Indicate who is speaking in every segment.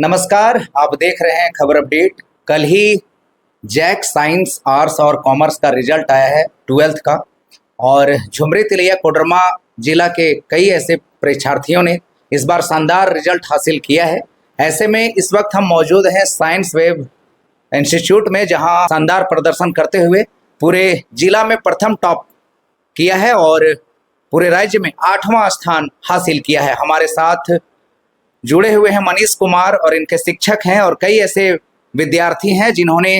Speaker 1: नमस्कार, आप देख रहे हैं खबर अपडेट। कल ही जैक साइंस आर्ट्स और कॉमर्स का रिजल्ट आया है 12th का, और झुमरी तिलैया कोडरमा जिला के कई ऐसे परीक्षार्थियों ने इस बार शानदार रिजल्ट हासिल किया है। ऐसे में इस वक्त हम मौजूद हैं साइंस वेब इंस्टीट्यूट में, जहां शानदार प्रदर्शन करते हुए पूरे जिला में प्रथम टॉप किया है और पूरे राज्य में 8वां स्थान हासिल किया है। हमारे साथ जुड़े हुए हैं मनीष कुमार और इनके शिक्षक हैं, और कई ऐसे विद्यार्थी हैं जिन्होंने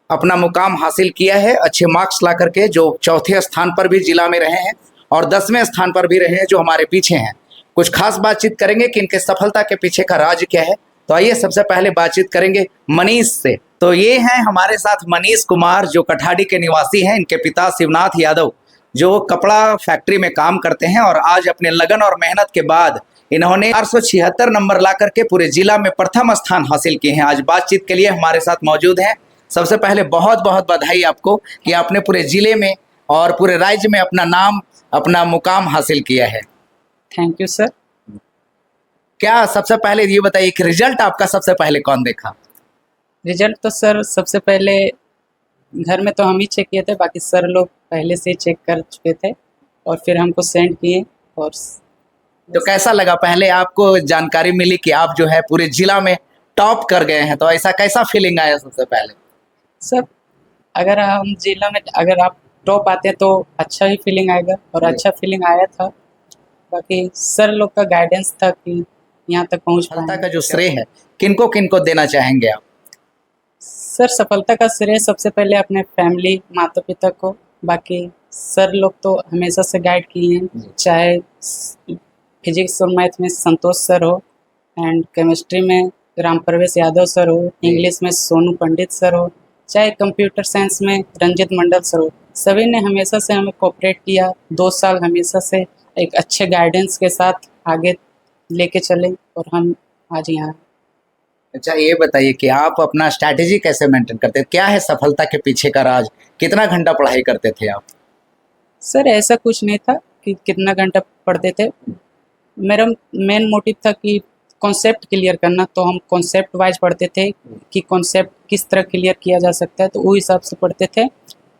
Speaker 1: अपना मुकाम हासिल किया है अच्छे मार्क्स ला करके, जो चौथे स्थान पर भी जिला में रहे हैं और 10वें स्थान पर भी रहे हैं जो हमारे पीछे हैं। कुछ खास बातचीत करेंगे कि इनके सफलता के पीछे का राज क्या है। तो आइए सबसे पहले बातचीत करेंगे मनीष से। तो ये हैं हमारे साथ मनीष कुमार, जो कठाड़ी के निवासी हैं। इनके पिता शिवनाथ यादव जो कपड़ा फैक्ट्री में काम करते हैं, और आज अपने लगन और मेहनत के बाद इन्होंने 476 नंबर ला करके पूरे जिला में प्रथम स्थान हासिल किए हैं। आज बातचीत के लिए हमारे साथ मौजूद हैं। सबसे पहले बहुत बहुत बधाई आपको कि आपने पूरे जिले में और पूरे राज्य में अपना नाम, अपना मुकाम हासिल किया है।
Speaker 2: Thank you sir.
Speaker 1: क्या सबसे पहले ये बताइए कि रिजल्ट आपका सबसे पहले कौन देखा?
Speaker 2: रिजल्ट तो सर सबसे पहले घर में तो हम ही चेक किए थे, बाकी सर लोग पहले से चेक कर चुके थे और फिर हमको सेंड किए। और
Speaker 1: तो कैसा लगा, पहले आपको जानकारी मिली कि आप जो है पूरे जिला में टॉप कर गए हैं, तो ऐसा कैसा फीलिंग आया सबसे पहले?
Speaker 2: सर अगर हम जिला में अगर आप टॉप आते तो अच्छा ही फीलिंग आएगा, और अच्छा फीलिंग आया था। बाकी सर लोग का गाइडेंस था कि यहाँ तक पहुँच
Speaker 1: सफलता
Speaker 2: पाए।
Speaker 1: का जो श्रेय है किनको किनको देना चाहेंगे आप?
Speaker 2: सर सफलता का श्रेय सबसे पहले अपने फैमिली, माता पिता को। बाकी सर लोग तो हमेशा से गाइड किए हैं, चाहे फिजिक्स और मैथ में संतोष सर हो, एंड केमिस्ट्री में राम प्रवेश यादव सर हो, इंग्लिश में सोनू पंडित सर हो, चाहे कंप्यूटर साइंस में रंजित मंडल सर हो। सभी ने हमेशा से हमें कोऑपरेट किया। 2 साल हमेशा से एक अच्छे गाइडेंस के साथ आगे लेके चले और हम आज यहाँ।
Speaker 1: अच्छा, ये बताइए कि आप अपना स्ट्रैटेजी कैसे मेंटेन करते हैं? क्या है सफलता के पीछे का राज? कितना घंटा पढ़ाई करते थे आप?
Speaker 2: सर ऐसा कुछ नहीं था कि कितना घंटा पढ़ते थे। मेरा मेन मोटिव था कि कॉन्सेप्ट क्लियर करना, तो हम कॉन्सेप्ट वाइज पढ़ते थे कि कॉन्सेप्ट किस तरह क्लियर किया जा सकता है, तो वो हिसाब से पढ़ते थे।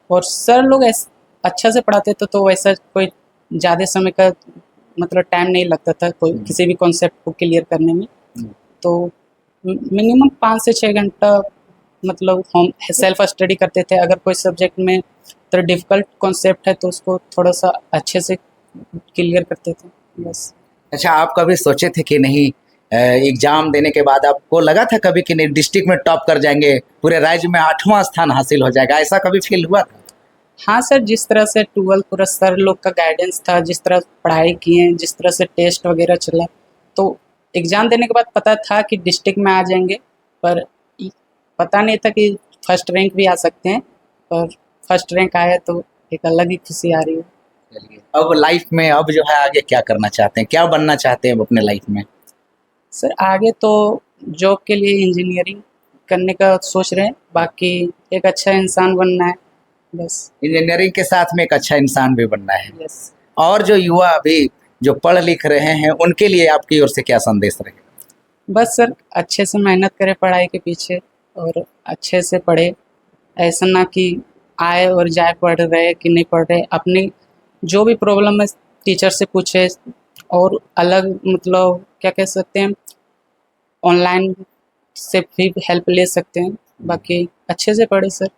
Speaker 2: और सर लोग अच्छा से पढ़ाते थे, तो वैसा कोई ज़्यादा समय का मतलब टाइम नहीं लगता था कोई किसी भी कॉन्सेप्ट को क्लियर करने में। तो मिनिमम 5 से 6 घंटा मतलब हम सेल्फ स्टडी करते थे। अगर कोई सब्जेक्ट में तो डिफ़िकल्ट कॉन्सेप्ट है तो उसको थोड़ा सा अच्छे से क्लियर करते थे, बस।
Speaker 1: अच्छा, आप कभी सोचे थे कि नहीं एग्जाम देने के बाद आपको लगा था कभी कि नहीं डिस्ट्रिक्ट में टॉप कर जाएंगे, पूरे राज्य में 8वां स्थान हासिल हो जाएगा, ऐसा कभी फील हुआ था?
Speaker 2: हाँ सर, जिस तरह से 12 पूरा सर लोग का गाइडेंस था, जिस तरह पढ़ाई किए, जिस तरह से टेस्ट वगैरह चला, तो एग्ज़ाम देने के बाद पता था कि डिस्ट्रिक्ट में आ जाएंगे, पर पता नहीं था कि फर्स्ट रैंक भी आ सकते हैं। पर फर्स्ट रैंक आया तो एक अलग ही खुशी आ रही है।
Speaker 1: अब लाइफ में अब जो है आगे क्या करना चाहते हैं, क्या बनना चाहते हैं अपने लाइफ में?
Speaker 2: सर आगे तो जॉब के लिए इंजीनियरिंग करने का सोच रहे हैं, बाकी एक अच्छा इंसान बनना है, बस।
Speaker 1: इंजीनियरिंग के साथ में एक अच्छा इंसान भी बनना है।
Speaker 2: यस।
Speaker 1: और जो युवा अभी जो पढ़ लिख रहे हैं उनके लिए आपकी ओर से क्या संदेश रहेगा?
Speaker 2: बस सर अच्छे से मेहनत करें पढ़ाई के पीछे, और अच्छे से पढ़े। ऐसा ना कि आए और जाए, पढ़ रहे कि नहीं पढ़ रहे, अपनी जो भी प्रॉब्लम है टीचर से पूछे, और अलग मतलब क्या कह सकते हैं, ऑनलाइन से भी हेल्प ले सकते हैं। बाकी अच्छे से पढ़े सर।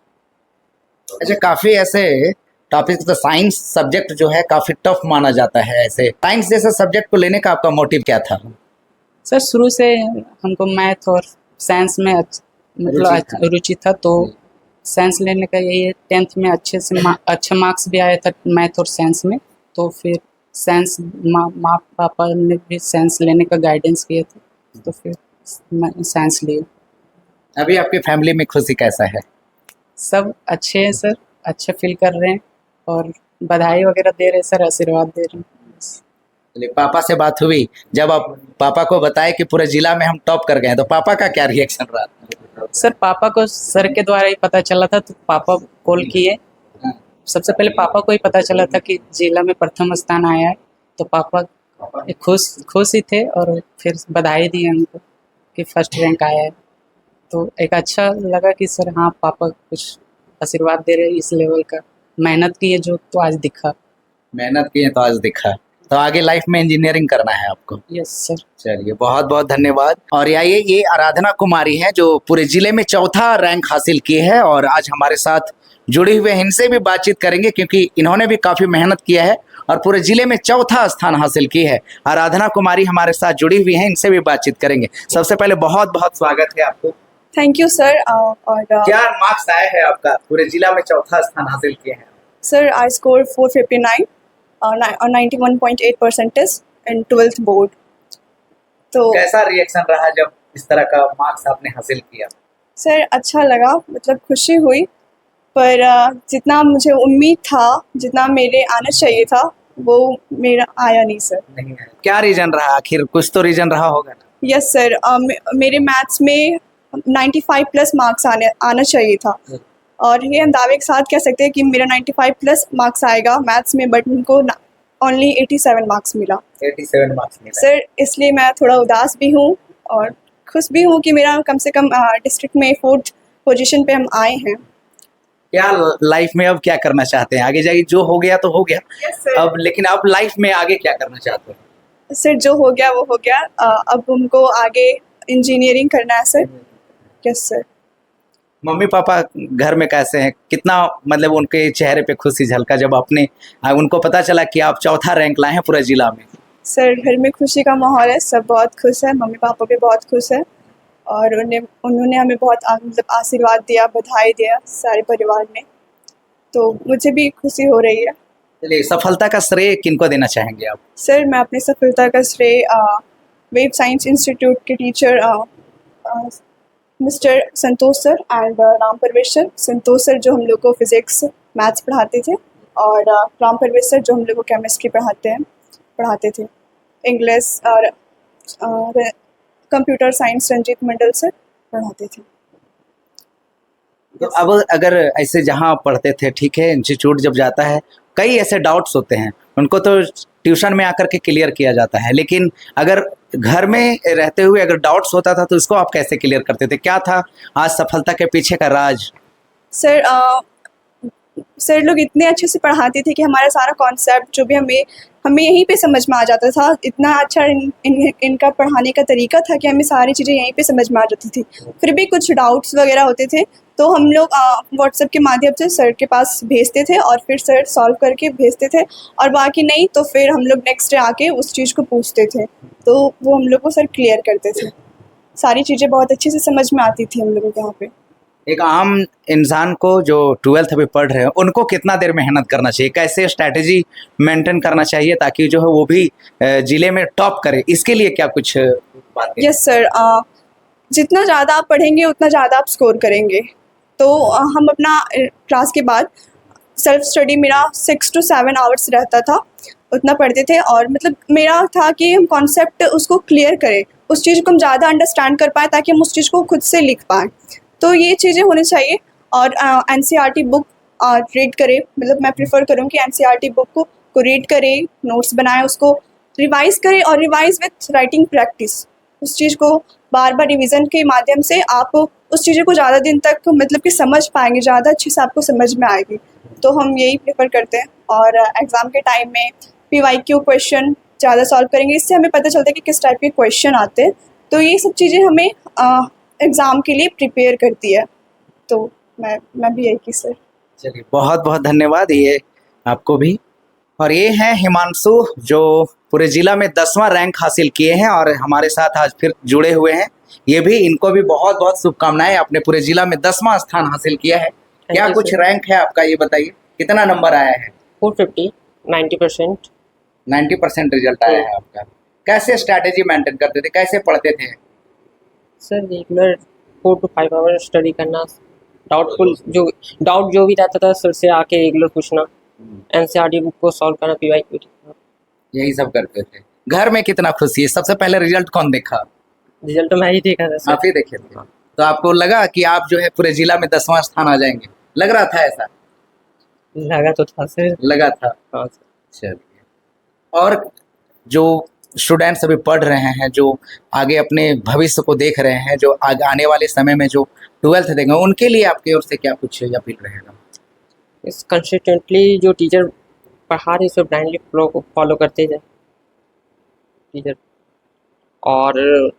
Speaker 1: अच्छा, काफ़ी ऐसे टॉपिक, तो साइंस सब्जेक्ट जो है काफ़ी टफ माना जाता है, ऐसे साइंस जैसे सब्जेक्ट को लेने का आपका मोटिव क्या था?
Speaker 2: सर शुरू से हमको मैथ और साइंस में मतलब रुचि था, तो साइंस लेने का यही है। 10th में अच्छे से अच्छे मार्क्स भी आया था मैथ और साइंस में, तो फिर साइंस माँ पापा ने भी साइंस लेने का गाइडेंस किया था, तो फिर मैं साइंस लिए।
Speaker 1: अभी आपकी फैमिली में खुशी कैसा है?
Speaker 2: सब अच्छे हैं सर, अच्छे फील कर रहे हैं और बधाई वगैरह दे रहे हैं सर, आशीर्वाद दे रहे हैं, बस।
Speaker 1: चलिए, पापा से बात हुई, जब आप पापा को बताए कि पूरे जिला में हम टॉप कर गए हैं, तो पापा का क्या रिएक्शन रहा?
Speaker 2: सर पापा को सर के द्वारा ही पता चला था, तो पापा कॉल किए। सबसे पहले पापा को ही पता चला था कि जिला में प्रथम स्थान आया है, तो पापा खुश ही थे और फिर बधाई दी हमको कि फर्स्ट रैंक आया है, तो एक अच्छा लगा कि सर हाँ पापा कुछ आशीर्वाद दे रहे हैं इस लेवल का। मेहनत की है जो तो आज दिखा।
Speaker 1: मेहनत की है तो आज दिखा। तो आगे लाइफ में इंजीनियरिंग करना है आपको।
Speaker 2: Yes sir.
Speaker 1: चलिए बहुत बहुत धन्यवाद। और ये आराधना कुमारी है जो पूरे जिले में चौथा रैंक हासिल की है और आज हमारे साथ जुड़े हुए हैं। इनसे भी बातचीत करेंगे क्योंकि इन्होंने भी काफी मेहनत किया है और पूरे जिले में चौथा स्थान हासिल की है। आराधना कुमारी हमारे साथ जुड़ी हुई हैं, इनसे भी बातचीत करेंगे। सबसे पहले बहुत बहुत स्वागत है आपको।
Speaker 3: Thank you sir. और
Speaker 1: क्या मार्क्स आया है आपका? पूरे जिला में चौथा स्थान हासिल किए हैं।
Speaker 3: सर आई स्कोर 459 और 91.8 परसेंटेज इन 12th बोर्ड। तो
Speaker 1: कैसा रिएक्शन रहा जब इस तरह का मार्क्स आपने हासिल किया?
Speaker 3: सर अच्छा लगा, मतलब खुशी हुई, पर जितना मुझे उम्मीद था, जितना मेरे आना चाहिए था, वो मेरा आया नहीं सर।
Speaker 1: नहीं है। क्या रीजन रहा? आखिर कुछ तो रीजन रहा होगा ना।
Speaker 3: Yes sir. मेरे मैथ्स में 95 प्लस मार्क्स आना चाहिए था और ये हम दावे के साथ कह सकते हैं कि मेरा 95 प्लस मार्क्स आएगा मैथ्स में, बट उनको ओनली 87 मार्क्स मिला।
Speaker 1: 87 मार्क्स मिला
Speaker 3: सर इसलिए मैं थोड़ा उदास भी हूँ और खुश भी हूँ कि मेरा कम से कम डिस्ट्रिक्ट में 4th पोजीशन पे हम आए हैं।
Speaker 1: क्या लाइफ में अब क्या करना चाहते हैं? आगे जाके जो हो गया तो हो गया।
Speaker 3: Yes sir.
Speaker 1: अब लेकिन अब लाइफ में आगे क्या करना चाहते हैं?
Speaker 3: सर जो हो गया वो हो गया। अब हमको आगे इंजीनियरिंग करना है sir. Yes sir.
Speaker 1: Mummy papa घर में कैसे हैं? कितना मतलब उनके चेहरे पे खुशी झलका जब आपने उनको पता चला कि आप चौथा रैंक लाए हैं पूरे जिला में?
Speaker 3: सर घर में खुशी का माहौल है, सब बहुत खुश है, मम्मी पापा भी बहुत खुश है और उन्होंने हमें बहुत मतलब आशीर्वाद दिया, बधाई दिया सारे परिवार ने, तो मुझे भी खुशी हो रही है।
Speaker 1: चलिए, सफलता का श्रेय किनको देना चाहेंगे आप?
Speaker 3: सर मैं अपनी सफलता का श्रेय वेव साइंस इंस्टीट्यूट के teacher mister Santosh sir and Ram Parvesh sir. Santosh sir जो हम लोग को फिजिक्स मैथ्स पढ़ाते थे और राम परवेश सर जो हम लोग को केमिस्ट्री पढ़ाते थे। इंग्लिश और कंप्यूटर साइंस रंजीत मंडल सर पढ़ाते थे।
Speaker 1: तो अब अगर ऐसे जहाँ पढ़ते थे, ठीक है, इंस्टीट्यूट जब जाता है कई ऐसे डाउट्स होते हैं, उनको तो ट्यूशन में आकर के क्लियर किया जाता है, लेकिन अगर घर में रहते हुए अगर डाउट्स होता था तो इसको आप कैसे क्लियर करते थे? क्या था आज सफलता के पीछे का राज?
Speaker 3: सर लोग इतने अच्छे से पढ़ाते थे कि हमारा सारा कॉन्सेप्ट जो भी हमें यहीं पे समझ में आ जाता था। इतना अच्छा इनका पढ़ाने का तरीका था कि हमें सारी चीज़ें यहीं पे समझ में आ जाती थी। फिर भी कुछ डाउट्स वगैरह होते थे तो हम लोग व्हाट्सएप के माध्यम से सर के पास भेजते थे और फिर सर सॉल्व करके भेजते थे, और बाकी नहीं तो फिर हम लोग नेक्स्ट डे आके उस चीज़ को पूछते थे, तो वो हम लोग को सर क्लियर करते थे। सारी चीज़ें बहुत अच्छे से समझ में आती थी हम लोगों के यहाँ पे।
Speaker 1: एक आम इंसान को जो 12th अभी पढ़ रहे हैं उनको कितना देर मेहनत करना चाहिए? कैसे स्ट्रैटेजी मेंटेन करना चाहिए ताकि जो है वो भी जिले में टॉप करे? इसके लिए क्या कुछ बातें?
Speaker 3: Yes sir. जितना ज़्यादा आप पढ़ेंगे उतना ज़्यादा आप स्कोर करेंगे। तो हम अपना क्लास के बाद सेल्फ स्टडी मेरा 6 to 7 आवर्स रहता था, उतना पढ़ते थे और मतलब मेरा था कि हम कॉन्सेप्ट उसको क्लियर करें, उस चीज़ को हम ज़्यादा अंडरस्टैंड कर पाएँ ताकि हम उस चीज़ को खुद से लिख पाएँ। तो ये चीज़ें होनी चाहिए। और NCERT बुक रीड करें, मतलब मैं प्रेफर करूँ कि NCERT बुक को रीड करें, नोट्स बनाएं, उसको रिवाइज़ करें और रिवाइज़ विथ राइटिंग प्रैक्टिस। उस चीज़ को बार बार रिवीजन के माध्यम से आप उस चीज़ों को ज़्यादा दिन तक मतलब कि समझ पाएंगे, ज़्यादा अच्छे से आपको समझ में आएगी। तो हम यही प्रेफर करते हैं और एग्ज़ाम के टाइम में PYQ क्वेश्चन ज़्यादा सॉल्व करेंगे, इससे हमें पता चलता है कि किस टाइप के क्वेश्चन आते हैं। तो ये सब चीज़ें हमें एग्ज़ाम के लिए प्रिपेयर करती है। तो मैं भी यही की सर।
Speaker 1: चलिए बहुत बहुत धन्यवाद ये आपको भी। और ये हैं हिमांशु जो पूरे जिला में 10वां रैंक हासिल किए हैं और हमारे साथ आज फिर जुड़े हुए हैं। ये भी इनको भी बहुत बहुत शुभकामनाएं, आपने पूरे जिला में 10वां स्थान हासिल किया है। क्या
Speaker 2: you,
Speaker 1: कुछ
Speaker 2: sir.
Speaker 1: रैंक है आपका, ये बताइए कितना नंबर आया है?
Speaker 2: 450, 90%।
Speaker 1: 90% रिजल्ट आया है आपका। कैसे स्ट्रैटेजी मेंटेन करते थे, कैसे पढ़ते थे?
Speaker 2: Sir regular 4 to 5 hour study करना, डाउट जो भी रहता था सर से आके रेगुलर पूछना, NCERT बुक को सॉल्व करना, PYQ
Speaker 1: यही सब करते थे। घर में कितना खुशी है? सबसे पहले रिजल्ट कौन देखा?
Speaker 2: रिजल्ट तो मैं ही देखा था सर।
Speaker 1: आप ही देखे थे। तो आपको लगा कि आप जो है पूरे जिला में 10वां स्थान आ जाएंगे? लग रहा था ऐसा?
Speaker 2: लगा तो था सर।
Speaker 1: लगा था।
Speaker 2: हाँ सर।
Speaker 1: चलिए, और जो स्टूडेंट्स अभी पढ़ रहे हैं, जो आगे अपने भविष्य को देख रहे हैं, जो आगे आने वाले समय में जो 12th देंगे, उनके लिए आपकी ओर से क्या कुछ अपील रहेगा?
Speaker 4: इस कंसिस्टेंटली जो टीचर पढ़ा रहे उसे ब्लाइंडली फॉलो करते जाए टीचर, और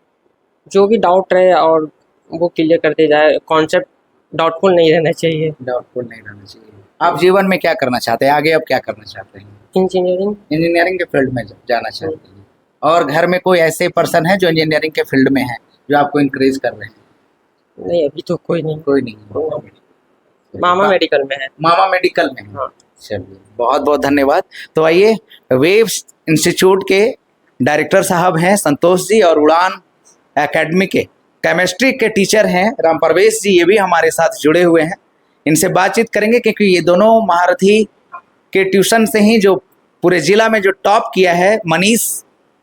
Speaker 4: जो भी डाउट रहे और वो क्लियर करते जाए। कॉन्सेप्ट डाउटफुल नहीं रहना चाहिए।
Speaker 1: डाउटफुल नहीं रहना चाहिए। आप जीवन में क्या करना चाहते हैं, आगे अब क्या करना चाहते हैं?
Speaker 4: इंजीनियरिंग।
Speaker 1: इंजीनियरिंग के फील्ड में जाना चाहते हैं। और घर में कोई ऐसे पर्सन है जो इंजीनियरिंग के फील्ड में है, जो आपको इंकरेज कर रहे हैं?
Speaker 4: नहीं, अभी तो कोई नहीं।
Speaker 1: कोई नहीं।
Speaker 4: मामा मेडिकल में है।
Speaker 1: मामा मेडिकल में है।
Speaker 4: हाँ।
Speaker 1: चलिए, बहुत बहुत धन्यवाद। तो आइए, वेव इंस्टीट्यूट के डायरेक्टर साहब हैं संतोष जी, और उड़ान एकेडमी के केमिस्ट्री के टीचर हैं राम प्रवेश जी, ये भी हमारे साथ जुड़े हुए हैं। इनसे बातचीत करेंगे, क्योंकि ये दोनों महारथी के ट्यूशन से ही जो पूरे जिला में जो टॉप किया है मनीष,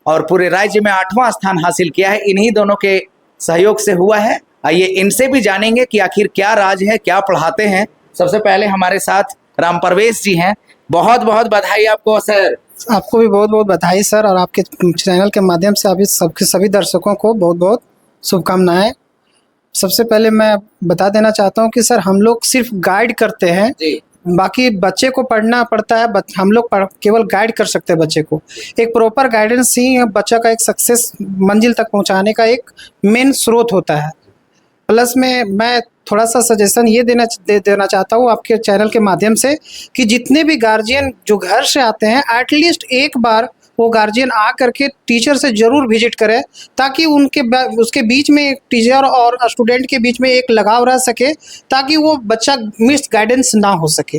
Speaker 1: और पूरे राज्य में 8वां स्थान हासिल किया है, इन्हीं दोनों के सहयोग से हुआ है। आइए इनसे भी जानेंगे कि आखिर क्या राज है, क्या पढ़ाते हैं। सबसे पहले हमारे साथ राम प्रवेश जी हैं। बहुत बहुत बधाई आपको सर।
Speaker 5: आपको भी बहुत बहुत बधाई सर, और आपके चैनल के माध्यम से अभी सभी दर्शकों को बहुत बहुत शुभकामनाएं। सबसे पहले मैं बता देना चाहता हूं कि सर हम लोग सिर्फ गाइड करते हैं
Speaker 1: जी।
Speaker 5: बाकी बच्चे को पढ़ना पड़ता है। हम लोग केवल गाइड कर सकते हैं बच्चे को। एक प्रॉपर गाइडेंस ही बच्चा का एक सक्सेस मंजिल तक पहुंचाने का एक मेन स्रोत होता है। प्लस में मैं थोड़ा सा सजेशन ये देना चाहता हूँ आपके चैनल के माध्यम से कि जितने भी गार्जियन जो घर से आते हैं, एटलीस्ट एक बार वो गार्जियन आ करके टीचर से ज़रूर विजिट करें, ताकि उसके बीच में एक टीचर और स्टूडेंट के बीच में एक लगाव रह सके, ताकि वो बच्चा मिस गाइडेंस ना हो सके।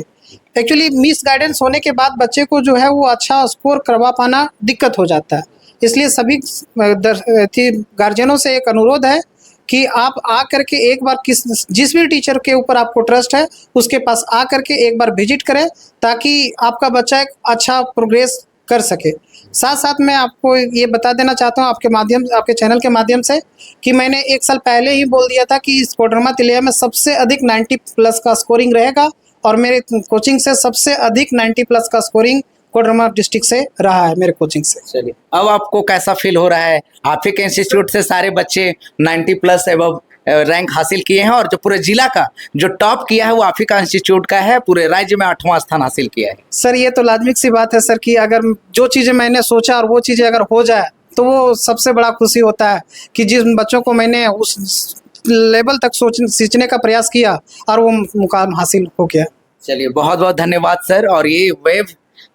Speaker 5: एक्चुअली मिस गाइडेंस होने के बाद बच्चे को जो है वो अच्छा स्कोर करवा पाना दिक्कत हो जाता है। इसलिए सभी गार्जियनों से एक अनुरोध है कि आप आ करके एक बार जिस भी टीचर के ऊपर आपको ट्रस्ट है उसके पास आ करके एक बार विजिट करें, ताकि आपका बच्चा एक अच्छा प्रोग्रेस कर सके। साथ साथ मैं आपको ये बता देना चाहता हूँ आपके चैनल के माध्यम से कि मैंने 1 साल पहले ही बोल दिया था कि इस कोडरमा तिलैया में सबसे अधिक 90+ का स्कोरिंग रहेगा, और मेरे कोचिंग से सबसे अधिक 90+ का स्कोरिंग कोडरमा डिस्ट्रिक्ट से रहा है, मेरे कोचिंग से।
Speaker 1: चलिए, अब आपको कैसा फील हो रहा है? आप ही के इंस्टीट्यूट से सारे बच्चे 90+ एबव रैंक हासिल किए हैं, और जो पूरे जिला का जो टॉप किया है वो आप ही का इंस्टीट्यूट का है, पूरे राज्य में 8वां स्थान हासिल किया है।
Speaker 5: सर ये तो लाजमी सी बात है सर कि अगर जो चीज़ें मैंने सोचा और वो चीज़ें अगर हो जाए तो वो सबसे बड़ा खुशी होता है कि जिन बच्चों को मैंने उस लेवल तक सींचने का प्रयास किया और वो मुकाम हासिल हो गया।
Speaker 1: चलिए, बहुत बहुत धन्यवाद सर। और ये वेव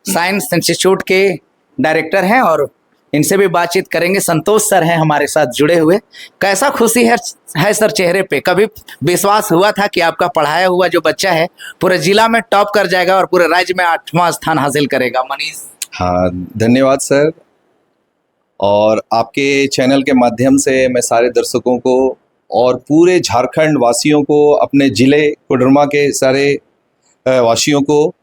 Speaker 1: साइंस इंस्टीट्यूट के डायरेक्टर हैं, और इनसे भी बातचीत करेंगे। संतोष सर हैं हमारे साथ जुड़े हुए। कैसा खुशी है सर चेहरे पे? कभी विश्वास हुआ था कि आपका पढ़ाया हुआ जो बच्चा है पूरे जिला में टॉप कर जाएगा और पूरे राज्य में 8वां स्थान हासिल करेगा? मनीष।
Speaker 6: हाँ, धन्यवाद सर। और आपके चैनल के माध्यम से मैं सारे दर्शकों को और पूरे झारखंड वासियों को, अपने ज़िले कोडरमा के सारे वासियों को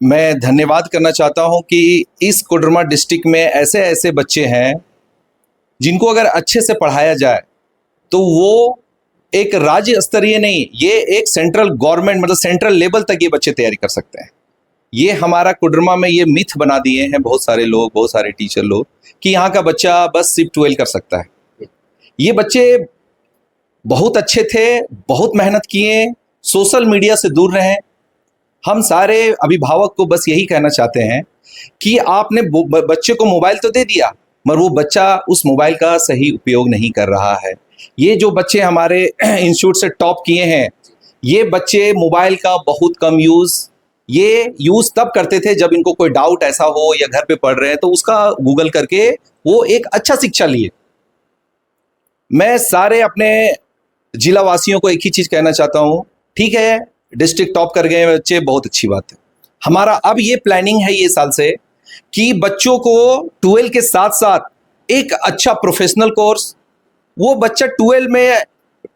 Speaker 6: मैं धन्यवाद करना चाहता हूं कि इस कोडरमा डिस्ट्रिक्ट में ऐसे ऐसे बच्चे हैं जिनको अगर अच्छे से पढ़ाया जाए तो वो एक राज्य स्तरीय नहीं, ये एक सेंट्रल गवर्नमेंट मतलब सेंट्रल लेवल तक ये बच्चे तैयारी कर सकते हैं। ये हमारा कोडरमा में ये मिथ बना दिए हैं बहुत सारे लोग, बहुत सारे टीचर लोग, कि यहाँ का बच्चा बस सिर्फ 12 कर सकता है। ये बच्चे बहुत अच्छे थे, बहुत मेहनत किए, सोशल मीडिया से दूर रहें। हम सारे अभिभावक को बस यही कहना चाहते हैं कि आपने बच्चे को मोबाइल तो दे दिया, मगर वो बच्चा उस मोबाइल का सही उपयोग नहीं कर रहा है। ये जो बच्चे हमारे इंस्टीट्यूट से टॉप किए हैं, ये बच्चे मोबाइल का बहुत कम यूज़ तब करते थे जब इनको कोई डाउट ऐसा हो या घर पे पढ़ रहे हैं तो उसका गूगल करके वो एक अच्छा शिक्षा लिए। मैं सारे अपने जिला वासियों को एक ही चीज़ कहना चाहता हूँ, ठीक है डिस्ट्रिक्ट टॉप कर गए बच्चे, बहुत अच्छी बात है। हमारा अब ये प्लानिंग है ये साल से कि बच्चों को 12 के साथ साथ एक अच्छा प्रोफेशनल कोर्स, वो बच्चा 12 में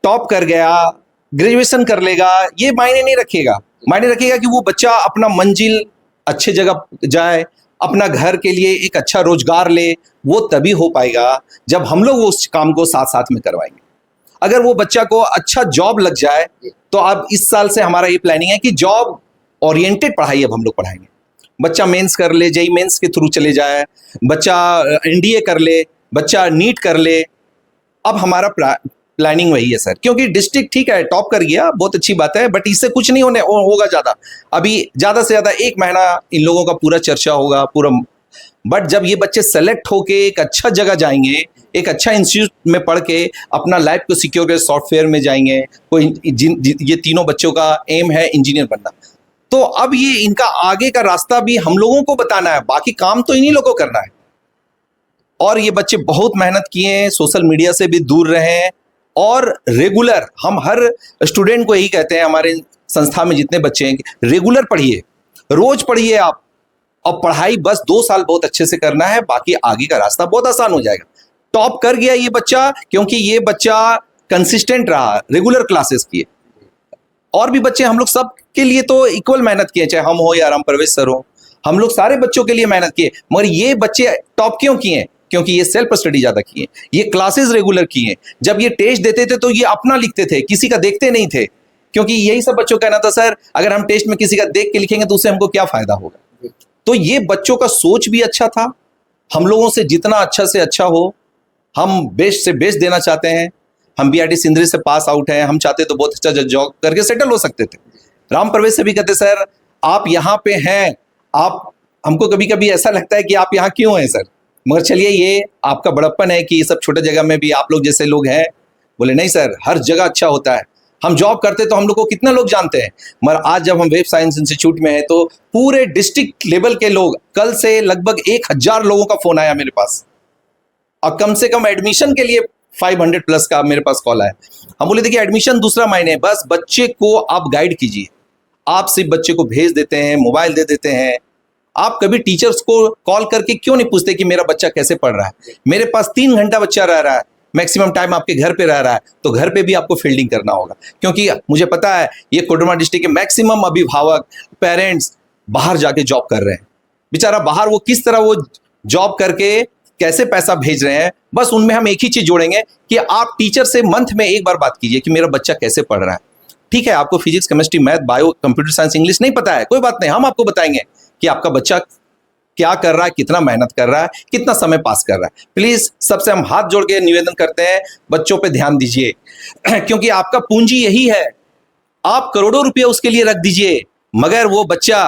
Speaker 6: टॉप कर गया, ग्रेजुएशन कर लेगा, ये मायने नहीं रखेगा। मायने रखेगा कि वो बच्चा अपना मंजिल अच्छे जगह जाए, अपना घर के लिए एक अच्छा रोजगार ले। वो तभी हो पाएगा जब हम लोग उस काम को साथ साथ में करवाएंगे। अगर वो बच्चा को अच्छा जॉब लग जाए तो अब इस साल से हमारा ये प्लानिंग है कि जॉब ओरिएंटेड पढ़ाई अब हम लोग पढ़ाएंगे। बच्चा मेंस कर ले, जेई मेंस के थ्रू चले जाए, बच्चा एनडीए कर ले, बच्चा नीट कर ले। अब हमारा प्लानिंग वही है सर, क्योंकि डिस्ट्रिक्ट ठीक है टॉप कर गया, बहुत अच्छी बात है, बट इससे कुछ नहीं होगा ज़्यादा। अभी ज़्यादा से ज़्यादा 1 महीना इन लोगों का पूरा चर्चा होगा पूरा, बट जब ये बच्चे सेलेक्ट होके एक अच्छा जगह जाएंगे, एक अच्छा इंस्टीट्यूट में पढ़ के अपना लाइफ को सिक्योर कर सॉफ्टवेयर में जाएंगे, कोई ये तीनों बच्चों का एम है इंजीनियर बनना, तो अब ये इनका आगे का रास्ता भी हम लोगों को बताना है, बाकी काम तो इन्हीं लोगों को करना है। और ये बच्चे बहुत मेहनत किए हैं, सोशल मीडिया से भी दूर रहे हैं, और रेगुलर हम हर स्टूडेंट को यही कहते हैं, हमारे संस्था में जितने बच्चे हैं, रेगुलर पढ़िए, रोज पढ़िए आप, और पढ़ाई बस 2 साल बहुत अच्छे से करना है, बाकी आगे का रास्ता बहुत आसान हो जाएगा। टॉप कर गया ये बच्चा, क्योंकि ये बच्चा कंसिस्टेंट रहा, रेगुलर क्लासेस किए। और भी बच्चे, हम लोग सब के लिए तो इक्वल मेहनत किए, चाहे हम हो या राम प्रवेश सर हो, हम लोग सारे बच्चों के लिए मेहनत किए, मगर ये बच्चे टॉप क्यों किए? क्योंकि ये सेल्फ स्टडी ज्यादा किए, ये क्लासेस रेगुलर किए। जब ये टेस्ट देते थे तो ये अपना लिखते थे, किसी का देखते नहीं थे, क्योंकि यही सब बच्चों का कहना था, सर अगर हम टेस्ट में किसी का देख के लिखेंगे तो उससे हमको क्या फायदा होगा। तो ये बच्चों का सोच भी अच्छा था। हम लोगों से जितना अच्छा से अच्छा हो, हम बेस्ट से बेस्ट देना चाहते हैं। हम BIT सिंदरी से पास आउट हैं, हम चाहते तो बहुत अच्छा जॉब करके सेटल हो सकते थे। राम प्रवेश से भी कहते, सर आप यहाँ पे हैं, आप, हमको कभी कभी ऐसा लगता है कि आप यहाँ क्यों हैं सर, मगर चलिए ये आपका बड़प्पन है कि ये सब छोटे जगह में भी आप लोग जैसे लोग हैं। बोले नहीं सर, हर जगह अच्छा होता है। हम जॉब करते तो हम लोग को कितने लोग जानते हैं, मगर आज जब हम वेब साइंस इंस्टीट्यूट में हैं तो पूरे डिस्ट्रिक्ट लेवल के लोग, कल से लगभग 1000 लोगों का फोन आया मेरे पास, और कम से कम एडमिशन के लिए 500 प्लस का मेरे पास कॉल आया। हम बोले देखिए एडमिशन दूसरा मायने, बस बच्चे को आप गाइड कीजिए। आप सिर्फ बच्चे को भेज देते हैं, मोबाइल दे देते हैं, आप कभी टीचर्स को कॉल करके क्यों नहीं पूछते कि मेरा बच्चा कैसे पढ़ रहा है। मेरे पास 3 घंटा बच्चा रह रहा है, मैक्सिमम टाइम आपके घर पे रह रहा है, तो घर पे भी आपको फील्डिंग करना होगा, क्योंकि मुझे पता है ये कोडरमा डिस्ट्रिक्ट के मैक्सिमम अभिभावक, पेरेंट्स बाहर जाके जॉब कर रहे हैं। बेचारा बाहर वो किस तरह वो जॉब करके कैसे पैसा भेज रहे हैं, बस उनमें हम एक ही चीज जोड़ेंगे कि आप टीचर से मंथ में एक बार बात कीजिए कि मेरा बच्चा कैसे पढ़ रहा है। ठीक है, आपको physics, chemistry, math, bio, computer science, English नहीं पता है, कोई बात नहीं, हम आपको बताएंगे कि आपका बच्चा क्या कर रहा है, कितना मेहनत कर रहा है, कितना समय पास कर रहा है। प्लीज सबसे हम हाथ जोड़ के निवेदन करते हैं, बच्चों पे ध्यान दीजिए क्योंकि आपका पूंजी यही है। आप करोड़ों रुपया उसके लिए रख दीजिए, मगर वो बच्चा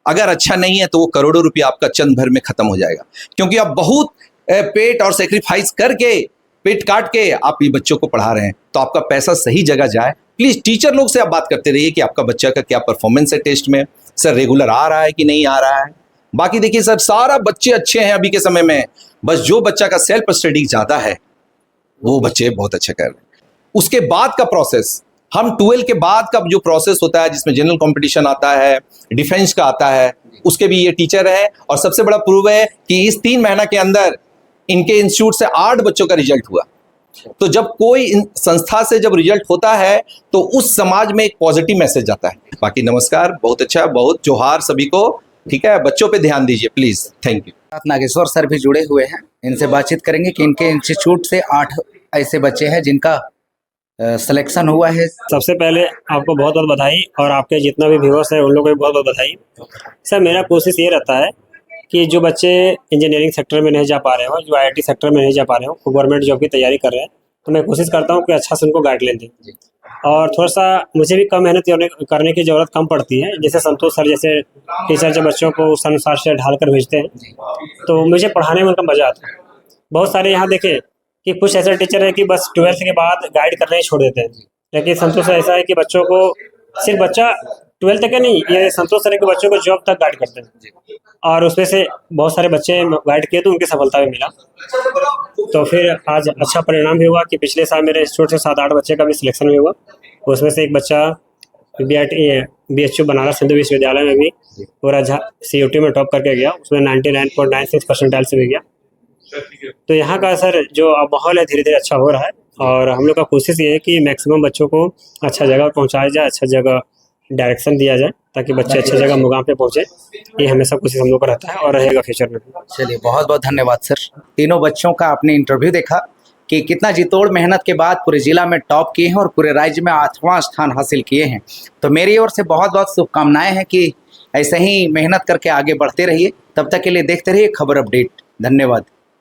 Speaker 6: अगर अच्छा नहीं है तो वो करोड़ों रुपया आपका चंद भर में खत्म हो जाएगा, क्योंकि आप बहुत पेट और सेक्रीफाइस करके, पेट काट के आप ये बच्चों को पढ़ा रहे हैं, तो आपका पैसा सही जगह जाए। प्लीज टीचर लोग से आप बात करते रहिए कि आपका बच्चा का क्या परफॉर्मेंस है टेस्ट में, सर रेगुलर आ रहा है कि नहीं आ रहा है। बाकी देखिए सर, सारा बच्चे अच्छे हैं अभी के समय में, बस जो बच्चा का सेल्फ स्टडी ज्यादा है वो बच्चे बहुत अच्छा कर रहे हैं। उसके बाद का प्रोसेस, हम 12 के बाद का जो प्रोसेस होता है जिसमें जनरल कंपटीशन आता है, डिफेंस का आता है, उसके भी ये टीचर है। और सबसे बड़ा प्रूव है कि इस 3 महीना के अंदर इनके इंस्टीट्यूट से 8 बच्चों का रिजल्ट हुआ। तो जब कोई संस्था से जब रिजल्ट होता है तो उस समाज में एक पॉजिटिव मैसेज आता है। बाकी नमस्कार, बहुत अच्छा, बहुत जोहार सभी को। ठीक है, बच्चों पे ध्यान दीजिए please. Thank you.
Speaker 1: Nageshwar sir भी जुड़े हुए हैं, इनसे बातचीत करेंगे कि इनके इंस्टीट्यूट से 8 ऐसे बच्चे हैं जिनका सिलेक्शन हुआ है।
Speaker 7: सबसे पहले आपको बहुत बहुत बधाई, और आपके जितना भी व्यूअर्स है उन लोगों को भी बहुत बहुत बधाई। सर मेरा कोशिश ये रहता है कि जो बच्चे इंजीनियरिंग सेक्टर में नहीं जा पा रहे हो, जो IIT सेक्टर में नहीं जा पा रहे हो, वो गवर्नमेंट जॉब की तैयारी कर रहे हैं, तो मैं कोशिश करता हूँ कि अच्छा से उनको गाइडलाइन दें, और थोड़ा सा मुझे भी कम मेहनत करने की ज़रूरत कम पड़ती है। जैसे संतोष सर जैसे टीचर जब बच्चों को उस अनुसार से ढाल कर भेजते हैं तो मुझे पढ़ाने में उनका मज़ा आता है। बहुत सारे यहाँ देखें कि कुछ ऐसे टीचर है कि बस 12th के बाद गाइड करना ही छोड़ देते हैं, लेकिन संतोष सर ऐसा है कि बच्चों को सिर्फ बच्चा 12th तक नहीं, ये संतोष सर के बच्चों को जॉब तक गाइड करते हैं, और उसमें से बहुत सारे बच्चे गाइड किए तो उनकी सफलता भी मिला। तो फिर आज अच्छा परिणाम भी हुआ कि पिछले साल मेरे इंस्टीट्यूट से 7-8 बच्चे का भी सिलेक्शन भी हुआ। उसमें से एक बच्चा BHU बनारस हिंदू विश्वविद्यालय में भी पूरा CUT में टॉप करके गया, उसमें 99.96 परसेंटाइल से भी गया। तो यहाँ का सर जो माहौल है धीरे धीरे अच्छा हो रहा है, और हम लोग का कोशिश ये है कि मैक्सिमम बच्चों को अच्छा जगह पहुँचाया जाए, अच्छा जगह डायरेक्शन दिया जाए, ताकि बच्चे अच्छी जगह मुकाम पे पहुँचे। ये हमेशा कोशिश हम लोग का रहता है और रहेगा फ्यूचर में।
Speaker 1: चलिए, बहुत बहुत धन्यवाद सर। तीनों बच्चों का आपने इंटरव्यू देखा कि कितना जितोड़ मेहनत के बाद पूरे जिला में टॉप किए हैं और पूरे राज्य में 8वां स्थान हासिल किए हैं। तो मेरी ओर से बहुत बहुत शुभकामनाएं हैं कि ऐसे ही मेहनत करके आगे बढ़ते रहिए। तब तक के लिए देखते रहिए खबर अपडेट। धन्यवाद।